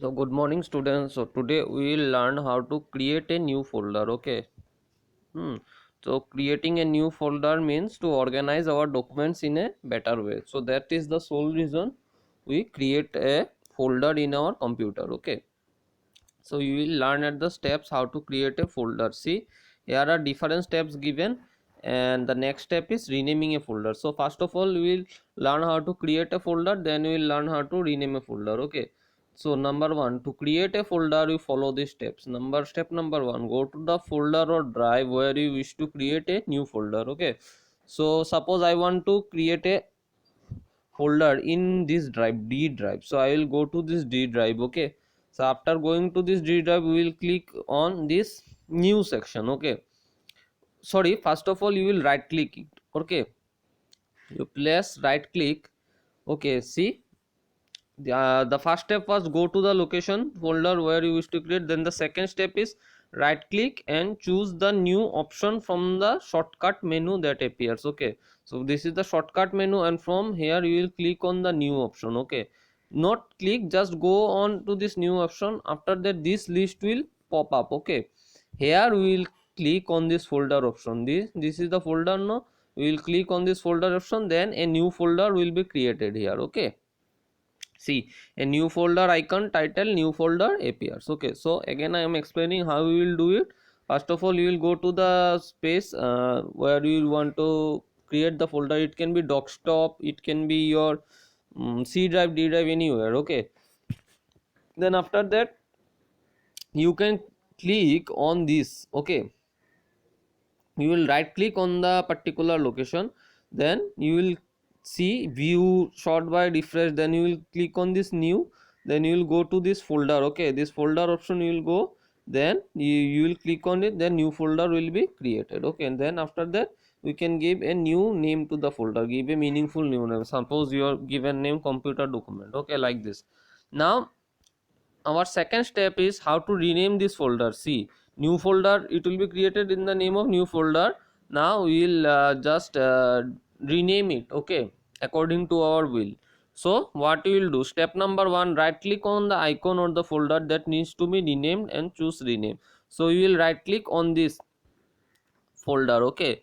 So good morning students. So today we will learn how to create a new folder. Okay. Hmm. So creating a new folder means to organize our documents in a better way. So that is the sole reason we create a folder in our computer. Okay. So you will learn at the steps how to create a folder. See, here are different steps given, and the next step is renaming a folder. So first of all we will learn how to create a folder, then we will learn how to rename a folder. Okay. So number one, to create a folder you follow these steps. Step number one, go to the folder or drive where you wish to create a new folder. Okay. So suppose I want to create a folder in this drive, D drive. So I will go to this D drive. Okay. So after going to this D drive, we will click on this new section. Okay. Sorry, first of all you will right click it. Okay. You place right click. Okay. See, the first step was go to the location folder where you wish to create. Then the second step is right click and choose the new option from the shortcut menu that appears. Okay. So this is the shortcut menu, and from here you will click on the new option. Okay. Not click, just go on to this new option. After that this list will pop up. Okay. Here we will click on this folder option. This is the folder. No, we will click on this folder option, then a new folder will be created here. Okay. See, a new folder icon title new folder appears. Okay, so again I am explaining how we will do it. First of all you will go to the space where you want to create the folder. It can be desktop, it can be your C drive, D drive, anywhere. Okay, then after that you can click on this. Okay, you will right click on the particular location, then you will see view sort by refresh, then you will click on this new, then you will go to this folder. Okay, this folder option you will go, then you will click on it, then new folder will be created. Okay, and then after that we can give a new name to the folder, give a meaningful new name. Suppose your given name computer document. Okay, like this. Now our second step is how to rename this folder. See, new folder, it will be created in the name of new folder. Now we will just rename it. Okay, according to our will. So what we will do, step number one, right click on the icon or the folder that needs to be renamed and choose rename. So we will right click on this folder. Okay.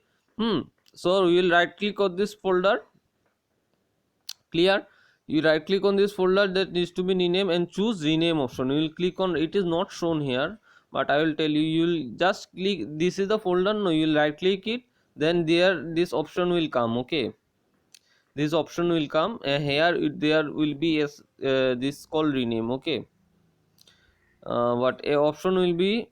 So we will right click on this folder. Clear? You right click on this folder that needs to be renamed and choose rename option. You will click on, it is not shown here, but I will tell you, you will just click, this is the folder. No, you will right click it, then there this option will come. Okay, this option will come, and here there will be this called rename. Okay, what a option will be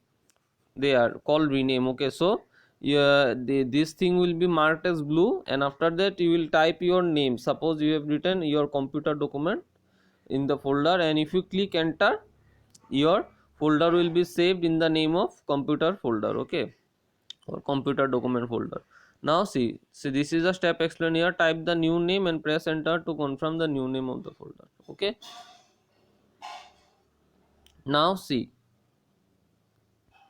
there called rename. Okay, so yeah, this thing will be marked as blue, and after that you will type your name. Suppose you have written your computer document in the folder, and if you click enter, your folder will be saved in the name of computer folder. Okay, or computer document folder. Now see, this is a step explained here. Type the new name and press enter to confirm the new name of the folder. Okay, now see,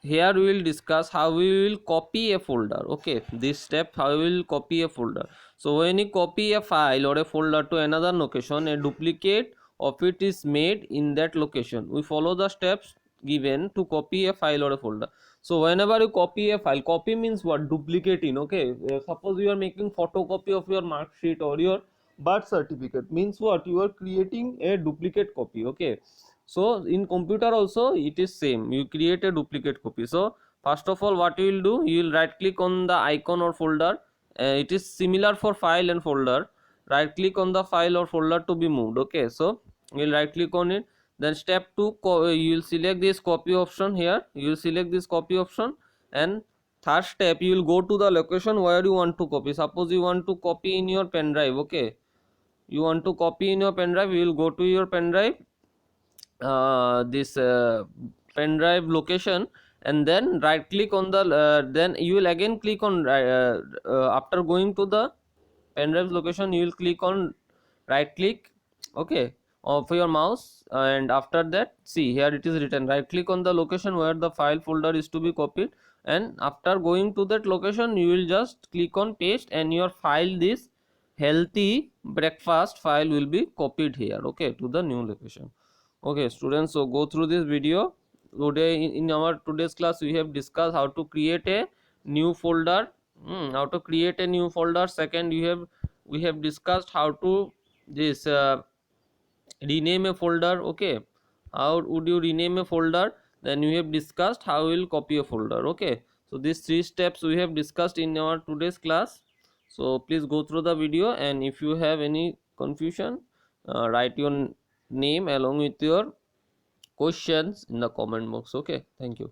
here we will discuss how we will copy a folder. Okay, this step, how we will copy a folder. So when you copy a file or a folder to another location, a duplicate of it is made in that location. We follow the steps given to copy a file or a folder. So whenever you copy a file, copy means what? Duplicating. Okay, suppose you are making photocopy of your mark sheet or your birth certificate, means what? You are creating a duplicate copy. Okay, so in computer also it is same, you create a duplicate copy. So first of all what you will do, you will right click on the icon or folder. It is similar for file and folder. Right click on the file or folder to be moved. Okay, so you will right click on it. Then step 2, you will select this copy option. Here you will select this copy option, and third step, you will go to the location where you want to copy. Suppose you want to copy in your pen drive. Okay, you want to copy in your pen drive, you will go to your pen drive, this pen drive location, and then right click on the then you will again click on after going to the pen drive location, you will click on right click. Okay, of your mouse, and after that see, here it is written right click on the location where the file folder is to be copied, and after going to that location you will just click on paste, and your file, this healthy breakfast file, will be copied here. Okay, to the new location. Okay, students, so go through this video. Today in our today's class we have discussed how to create a new folder. How to create a new folder. Second, we have discussed how to this rename a folder. Okay, how would you rename a folder? Then we have discussed how we will copy a folder. Okay, so these three steps we have discussed in our today's class. So please go through the video, and if you have any confusion, write your name along with your questions in the comment box. Okay, thank you.